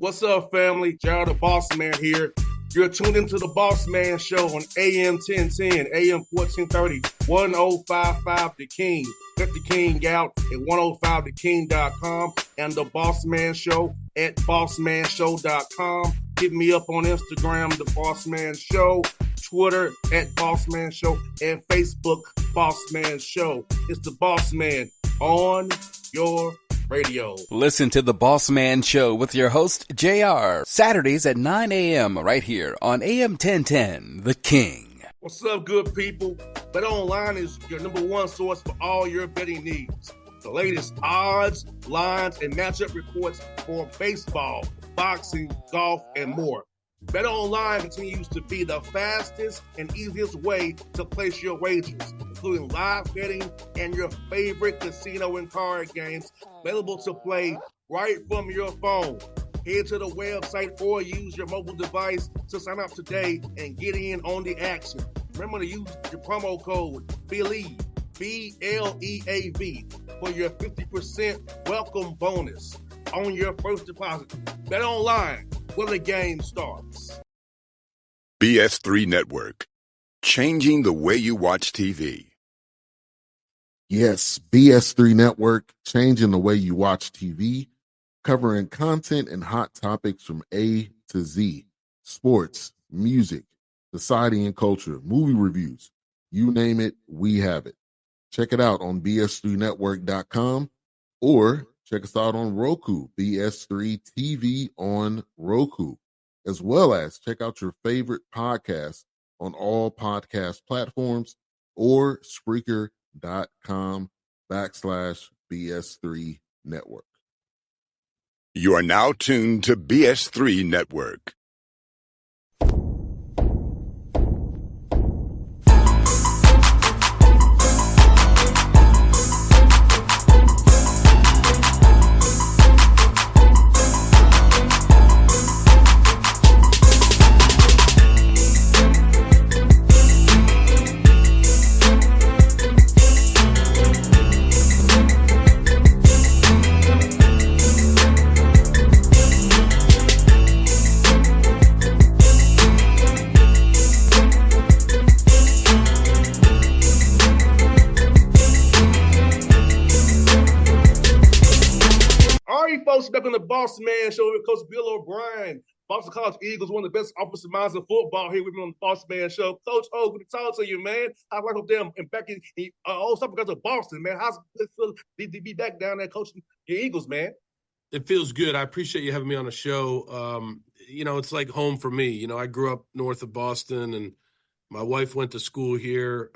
What's up, family? Gerald the Bossman here. You're tuned into the Bossman Show on AM 1010, AM 1430, 1055 The King. Let the King out at 105theking.com and the Bossman Show at bossmanshow.com. Hit me up on Instagram, The Bossman Show, Twitter at Bossman Show, and Facebook, Bossman Show. It's the Bossman on your radio. Listen to the Bossman Show with your host, JR, Saturdays at 9 a.m. right here on AM 1010, The King. What's up, good people? Bet Online is your number one source for all your betting needs. The latest odds, lines, and matchup reports for baseball, boxing, golf, and more. Bet Online continues to be the fastest and easiest way to place your wagers, including live betting and your favorite casino and card games available to play right from your phone. Head to the website or use your mobile device to sign up today and get in on the action. Remember to use your promo code BELIEVE, B-L-E-A-V, for your 50% welcome bonus on your first deposit. Bet Online, where the game starts. BS3 Network, changing the way you watch TV. Yes, BS3 Network, changing the way you watch TV, covering content and hot topics from A to Z, sports, music, society and culture, movie reviews, you name it, we have it. Check it out on bs3network.com or check us out on Roku, BS3 TV on Roku, as well as check out your favorite podcast on all podcast platforms or Spreaker.com/BS3 Network. You are now tuned to BS3 Network. Back on the Bossman Show with Coach Bill O'Brien. Boston College Eagles, one of the best offensive minds in football here with me on the Bossman Show. Coach O, good to talk to you, man. How's life up there and back in all stuff because of Boston, man? How's it feel to be back down there coaching your Eagles, man? It feels good. I appreciate you having me on the show. It's like home for me. I grew up north of Boston, and my wife went to school here.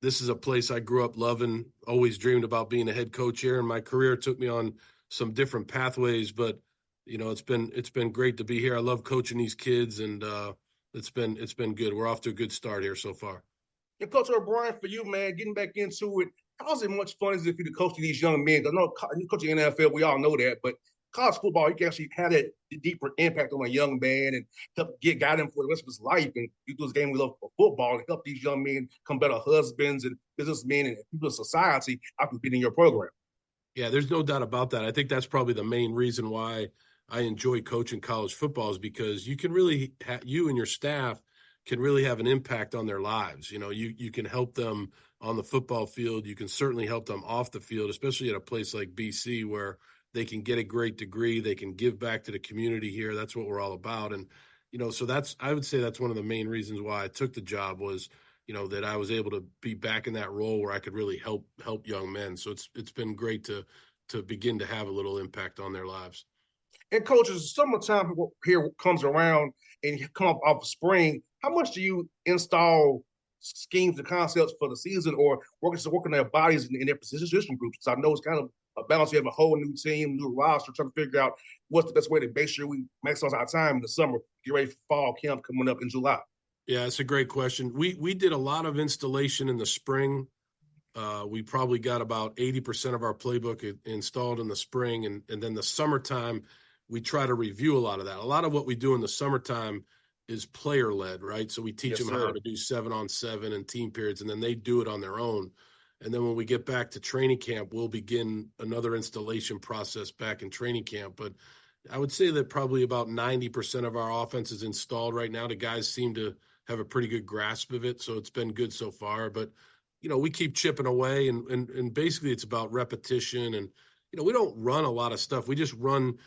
This is a place I grew up loving, always dreamed about being a head coach here, and my career took me on some different pathways, but it's been great to be here. I love coaching these kids, and it's been good. We're off to a good start here so far. And Coach O'Brien, for you, man, getting back into it, how's it much fun is it for you to coach these young men? I know you coach the NFL, we all know that, but college football, you can actually have that deeper impact on a young man and help guide him for the rest of his life. And you do this game we love for football and help these young men become better husbands and businessmen and people in society after being in your program. Yeah, there's no doubt about that. I think that's probably the main reason why I enjoy coaching college football is because you can really you and your staff can really have an impact on their lives. You can help them on the football field. You can certainly help them off the field, especially at a place like BC where they can get a great degree. They can give back to the community here. That's what we're all about. And, so I would say that's one of the main reasons why I took the job was, that I was able to be back in that role where I could really help young men. So it's been great to begin to have a little impact on their lives. And coaches, summertime here comes around and you come off spring. How much do you install schemes and concepts for the season or working their bodies in their position groups? So I know it's kind of a balance. You have a whole new team, new roster, trying to figure out what's the best way to make sure we maximize our time in the summer, get ready for fall camp coming up in July. Yeah, it's a great question. We did a lot of installation in the spring. We probably got about 80% of our playbook installed in the spring. And then the summertime, we try to review a lot of that. A lot of what we do in the summertime is player-led, right? So we teach them how to do 7-on-7 and team periods, and then they do it on their own. And then when we get back to training camp, we'll begin another installation process back in training camp. But I would say that probably about 90% of our offense is installed right now. The guys seem to have a pretty good grasp of it, so it's been good so far. But we keep chipping away, and basically it's about repetition. And we don't run a lot of stuff. We just run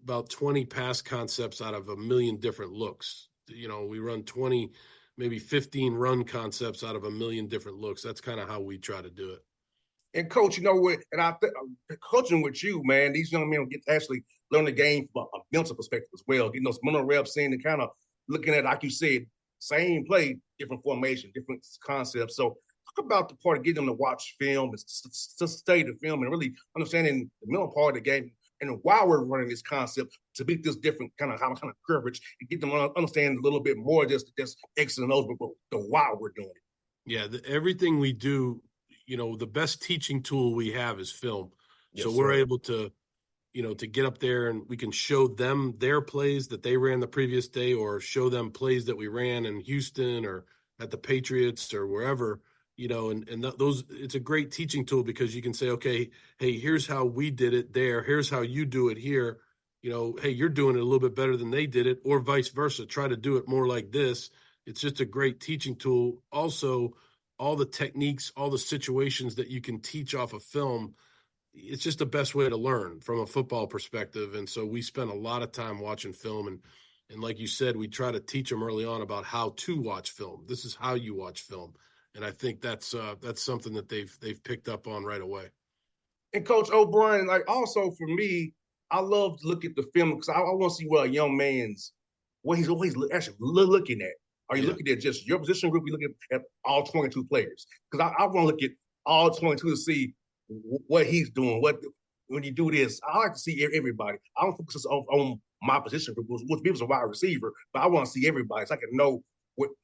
about 20 pass concepts out of a million different looks. We run 20, maybe 15 run concepts out of a million different looks. That's kind of how we try to do it. And coach, what? And coaching with you, man, these young men get to actually learn the game from a mental perspective as well. Getting those mental reps in and kind of looking at, like you said, same play, different formation, different concepts. So talk about the part of getting them to watch film, to study the film, and really understanding the mental part of the game. And while we're running this concept, to beat this different kind of coverage and get them to understand a little bit more just X and O's, but the why we're doing it. Yeah, everything we do, the best teaching tool we have is film. Yes, so we're sir. able to, to get up there and we can show them their plays that they ran the previous day, or show them plays that we ran in Houston or at the Patriots or wherever, those, it's a great teaching tool because you can say, okay, hey, here's how we did it there. Here's how you do it here. Hey, you're doing it a little bit better than they did it, or vice versa. Try to do it more like this. It's just a great teaching tool. Also, all the techniques, all the situations that you can teach off of film, it's just the best way to learn from a football perspective. And so we spend a lot of time watching film, and like you said, we try to teach them early on about how to watch film. This is how you watch film. And I think that's something that they've picked up on right away. And Coach O'Brien, like also for me, I love to look at the film because I want to see what a young man's what he's always actually looking at. Are you looking at just your position group? You looking at all 22 players? Because I want to look at all 22 to see what he's doing. When you do this, I like to see everybody. I don't focus on my position group, which is a wide receiver, but I want to see everybody so I can know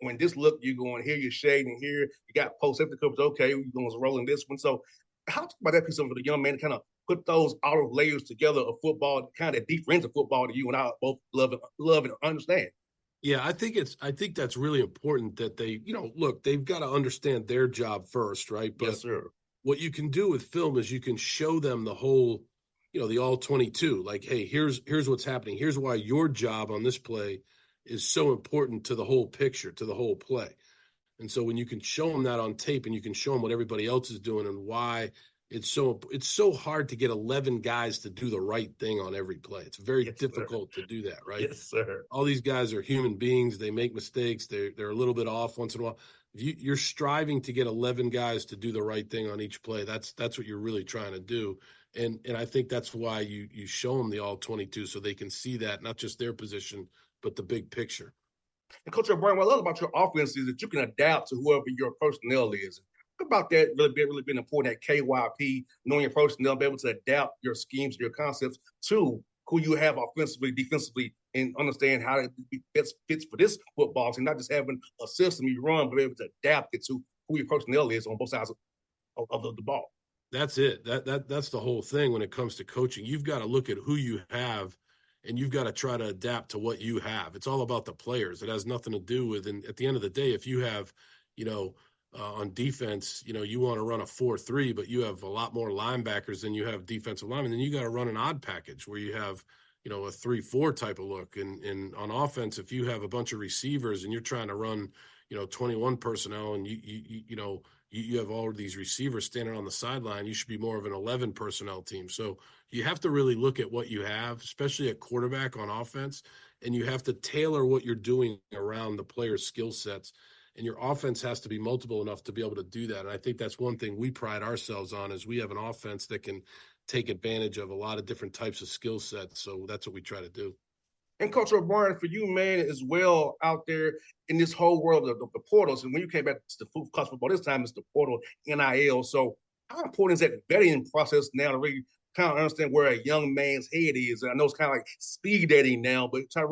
when this look you're going here, you're shading here, you got post safety coverage. Okay, you're going to roll in this one. So, how talk about that piece of the young man to kind of put those outer layers together of football, kind of deep into football that you and I both love and understand. Yeah, I think that's really important that they, look, they've got to understand their job first, right? But yes, sir. What you can do with film is you can show them the whole, the all 22. Like, hey, here's what's happening. Here's why your job on this play is so important to the whole picture, to the whole play. And so when you can show them that on tape and you can show them what everybody else is doing and why it's so hard to get 11 guys to do the right thing on every play. It's very difficult to do that, right? Yes, sir. All these guys are human beings. They make mistakes. They're a little bit off once in a while. You're striving to get 11 guys to do the right thing on each play. That's what you're really trying to do. And I think that's why you show them the all 22 so they can see that, not just their position, but the big picture. And Coach O'Brien, what I love about your offense is that you can adapt to whoever your personnel is. Talk about that really being important at KYP, knowing your personnel, be able to adapt your schemes, your concepts to who you have offensively, defensively, and understand how it best fits for this football team, not just having a system you run, but be able to adapt it to who your personnel is on both sides of the ball. That's it. That's the whole thing when it comes to coaching. You've got to look at who you have, and you've got to try to adapt to what you have. It's all about the players. It has nothing to do with, and at the end of the day, if you have, on defense, you want to run a 4-3, but you have a lot more linebackers than you have defensive linemen, then you got to run an odd package where you have, a 3-4 type of look. And on offense, if you have a bunch of receivers and you're trying to run, 21 personnel and you have all of these receivers standing on the sideline, you should be more of an 11 personnel team. So you have to really look at what you have, especially at quarterback on offense, and you have to tailor what you're doing around the player's skill sets. And your offense has to be multiple enough to be able to do that. And I think that's one thing we pride ourselves on is we have an offense that can take advantage of a lot of different types of skill sets. So that's what we try to do. And Coach O'Brien, for you, man, as well out there in this whole world of the portals. And when you came back to the college football, this time it's the portal NIL. So how important is that vetting process now to really kind of understand where a young man's head is? And I know it's kind of like speed dating now, but try to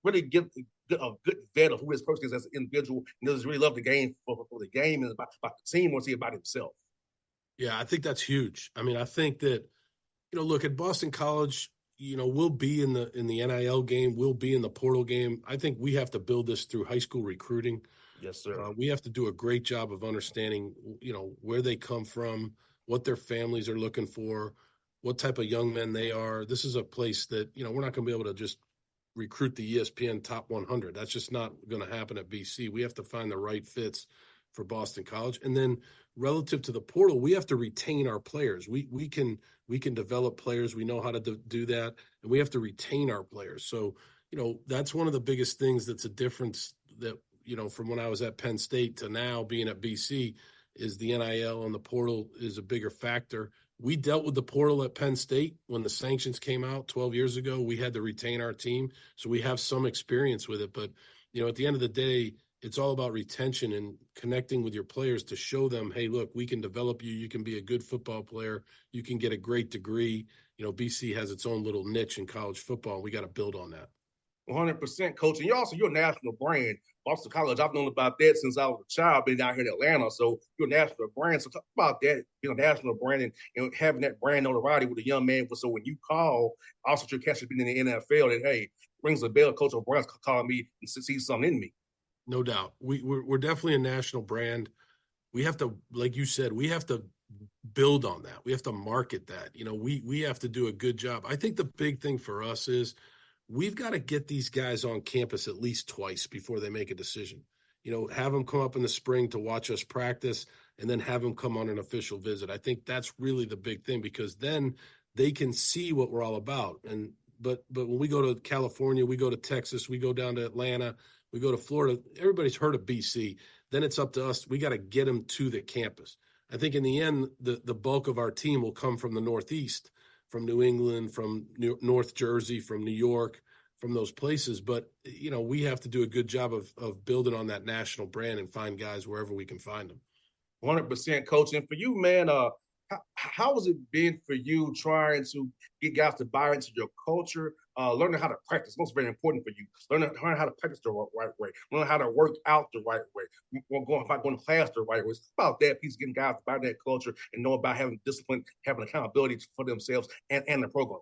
really get a good vet of who this person is as an individual and does really love the game for the game and about the team or see about himself. Yeah, I think that's huge. I mean, I think that, look at Boston College, we'll be in the NIL game, we'll be in the portal game. I think we have to build this through high school recruiting. Yes, sir. We have to do a great job of understanding, where they come from, what their families are looking for, what type of young men they are. This is a place that, we're not going to be able to just recruit the ESPN top 100. That's just not going to happen at BC. We have to find the right fits for Boston College. And then relative to the portal, we have to retain our players. We can develop players. We know how to do that, and we have to retain our players. So, that's one of the biggest things that's a difference that, from when I was at Penn State to now being at BC is the NIL and the portal is a bigger factor. We dealt with the portal at Penn State when the sanctions came out 12 years ago. We had to retain our team, so we have some experience with it. But, at the end of the day, it's all about retention and connecting with your players to show them, hey, look, we can develop you. You can be a good football player. You can get a great degree. BC has its own little niche in college football. We got to build on that. 100%, coach. And you're a national brand. Boston College, I've known about that since I was a child, been out here in Atlanta. So you're a national brand. So talk about that, being a national brand and having that brand notoriety with a young man. So when you call, also your catch has been in the NFL, that, hey, rings a bell, Coach O'Brien's called me and sees something in me. No doubt. We're definitely a national brand. We have to, like you said, we have to build on that. We have to market that. We have to do a good job. I think the big thing for us is we've got to get these guys on campus at least twice before they make a decision. Have them come up in the spring to watch us practice and then have them come on an official visit. I think that's really the big thing because then they can see what we're all about. But when we go to California, we go to Texas, we go down to Atlanta, we go to Florida, everybody's heard of BC. Then it's up to us. We got to get them to the campus. I think in the end, the bulk of our team will come from the Northeast, from New England, from North Jersey, from New York, from those places. But, we have to do a good job of building on that national brand and find guys wherever we can find them. 100%, coach. And for you, man, how has it been for you trying to get guys to buy into your culture, learning how to practice? Most very important for you. Learning how to practice the right way, learning how to work out the right way, going to class the right way. It's about that piece, getting guys to buy that culture and know about having discipline, having accountability for themselves and the program.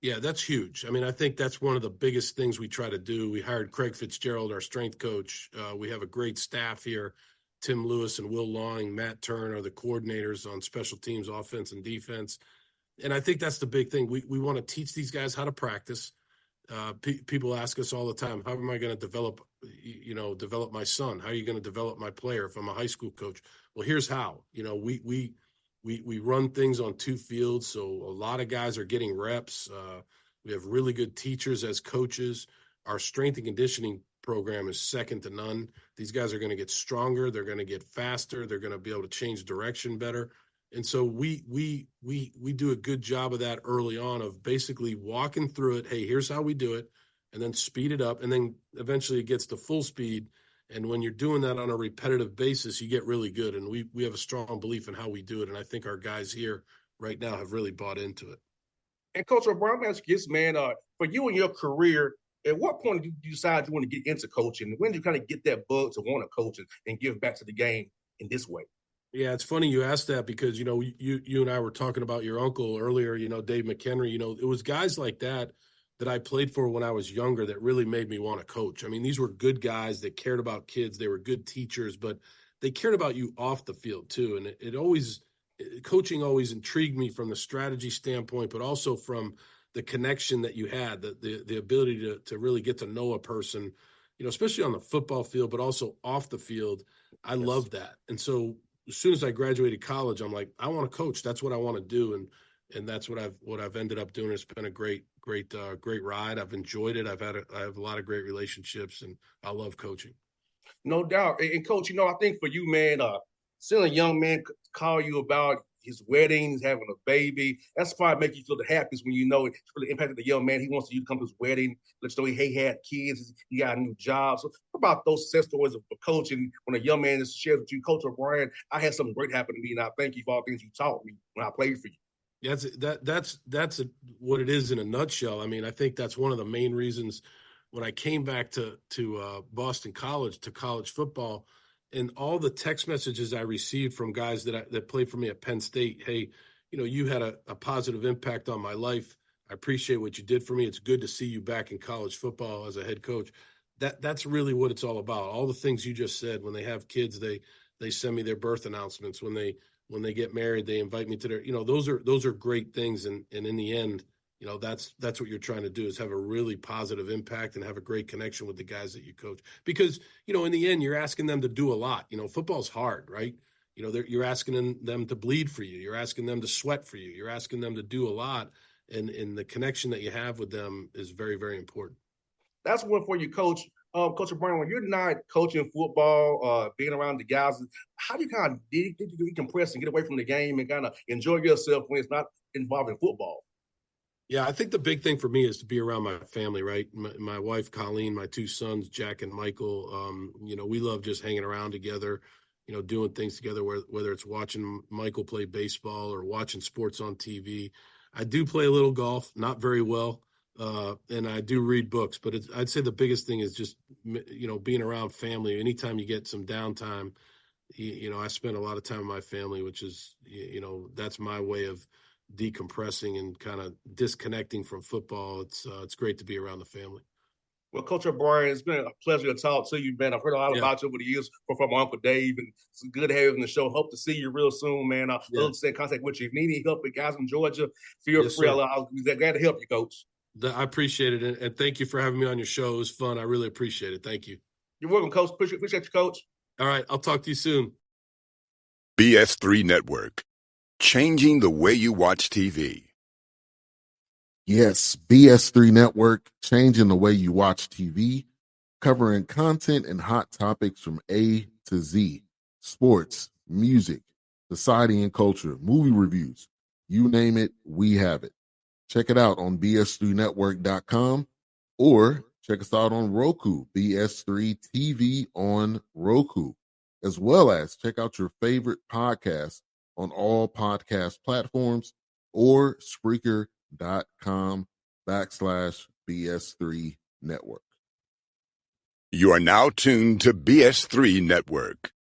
Yeah, that's huge. I mean, I think that's one of the biggest things we try to do. We hired Craig Fitzgerald, our strength coach. We have a great staff here. Tim Lewis and Will Lawing, Matt Turn are the coordinators on special teams, offense and defense. And I think that's the big thing. We want to teach these guys how to practice. People ask us all the time, how am I going to develop my son? How are you going to develop my player if I'm a high school coach? Well, here's how. We run things on two fields, so a lot of guys are getting reps. We have really good teachers as coaches. Our strength and conditioning program is second to none. These guys are going to get stronger. They're going to get faster. They're going to be able to change direction better. And so we do a good job of that early on, of basically walking through it. Hey, here's how we do it, and then speed it up, and then eventually it gets to full speed. And when you're doing that on a repetitive basis, you get really good. And we have a strong belief in how we do it. And I think our guys here right now have really bought into it. And Coach O'Brien, I'm asking this, man, for you in your career, at what point did you decide you want to get into coaching? When did you kind of get that bug to want to coach and give back to the game in this way? Yeah, it's funny you asked that because, you and I were talking about your uncle earlier, Dave McHenry. It was guys like that I played for when I was younger that really made me want to coach. I mean, these were good guys that cared about kids. They were good teachers, but they cared about you off the field too. And coaching always intrigued me from the strategy standpoint, but also from the connection that you had, the ability to really get to know a person, especially on the football field, but also off the field. I love that. And so as soon as I graduated college, I'm like, I want to coach. That's what I want to do. And that's what I've ended up doing. It's been a great ride. I've enjoyed it. I have a lot of great relationships, and I love coaching. No doubt. And Coach, I think for you, man, seeing a young man call you about his wedding, he's having a baby, that's probably make you feel the happiest when it's really impacted the young man. He wants you to come to his wedding, let you know he had kids, he got a new job. So what about those success stories of coaching when a young man shares with you, Coach O'Brien, I had something great happen to me, and I thank you for all the things you taught me when I played for you. That's what it is in a nutshell. I mean, I think that's one of the main reasons when I came back to Boston College, to college football, and all the text messages I received from guys that played for me at Penn State. Hey, you had a positive impact on my life. I appreciate what you did for me. It's good to see you back in college football as a head coach. That's really what it's all about. All the things you just said. When they have kids, they send me their birth announcements. When when they get married, they invite me to their, those are great things. And in the end, that's what you're trying to do, is have a really positive impact and have a great connection with the guys that you coach. Because, in the end, you're asking them to do a lot. Football's hard, right? You're asking them to bleed for you. You're asking them to sweat for you. You're asking them to do a lot. And the connection that you have with them is very, very important. That's one for you, Coach. Coach O'Brien, when you're not coaching football, being around the guys, how do you kind of decompress and get away from the game and kind of enjoy yourself when it's not involving football? Yeah, I think the big thing for me is to be around my family, right? My wife, Colleen, my two sons, Jack and Michael. We love just hanging around together, doing things together, whether it's watching Michael play baseball or watching sports on TV. I do play a little golf, not very well, and I do read books. But I'd say the biggest thing is just, being around family. Anytime you get some downtime, I spend a lot of time with my family, which is, that's my way of decompressing and kind of disconnecting from football. It's great to be around the family. Well, Coach O'Brien, it's been a pleasure to talk to you, man. I've heard a lot about you over the years from my Uncle Dave, and it's good to have you on the show. Hope to see you real soon, man. I'll stay in contact with you. If you need any help with guys in Georgia, feel free. I'll be glad to help you, Coach. I appreciate it, and thank you for having me on your show. It was fun. I really appreciate it. Thank you. You're welcome, Coach. Appreciate you, Coach. All right, I'll talk to you soon. BS3 Network, changing the way you watch TV. Yes, BS3 Network, changing the way you watch TV, covering content and hot topics from A to Z, sports, music, society and culture, movie reviews, you name it, we have it. Check it out on bs3network.com or check us out on Roku, BS3 TV on Roku, as well as check out your favorite podcast on all podcast platforms or Spreaker.com/BS3 Network. You are now tuned to BS3 Network.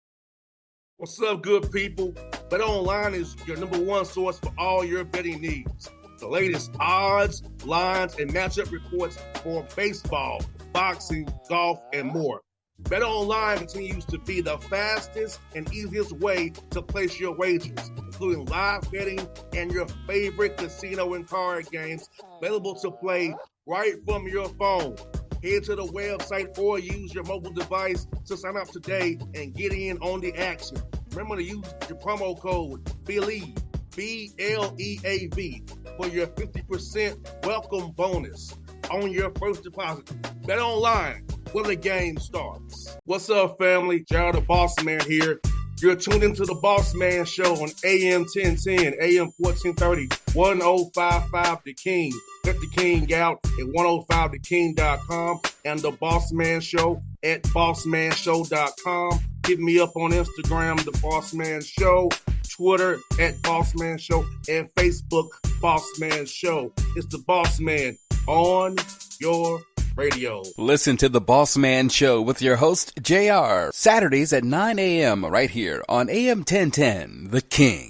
What's up, good people? Bet Online is your number one source for all your betting needs. The latest odds, lines, and matchup reports for baseball, boxing, golf, and more. Bet Online continues to be the fastest and easiest way to place your wagers, including live betting and your favorite casino and card games available to play right from your phone. Head to the website or use your mobile device to sign up today and get in on the action. Remember to use your promo code BELIEVE, BLEAV, for your 50% welcome bonus on your first deposit. Bet Online, where the game starts. What's up, family? Gerald the Bossman here. You're tuned into the Bossman Show on AM 1010, AM 1430, 1055 The King. Let the King out at 105theking.com and the Bossman Show at bossmanshow.com. Hit me up on Instagram, The Bossman Show, Twitter at Bossman Show, and Facebook, Bossman Show. It's the Bossman on your radio. Listen to the Bossman Show with your host, JR, Saturdays at 9 a.m. right here on AM 1010, The King.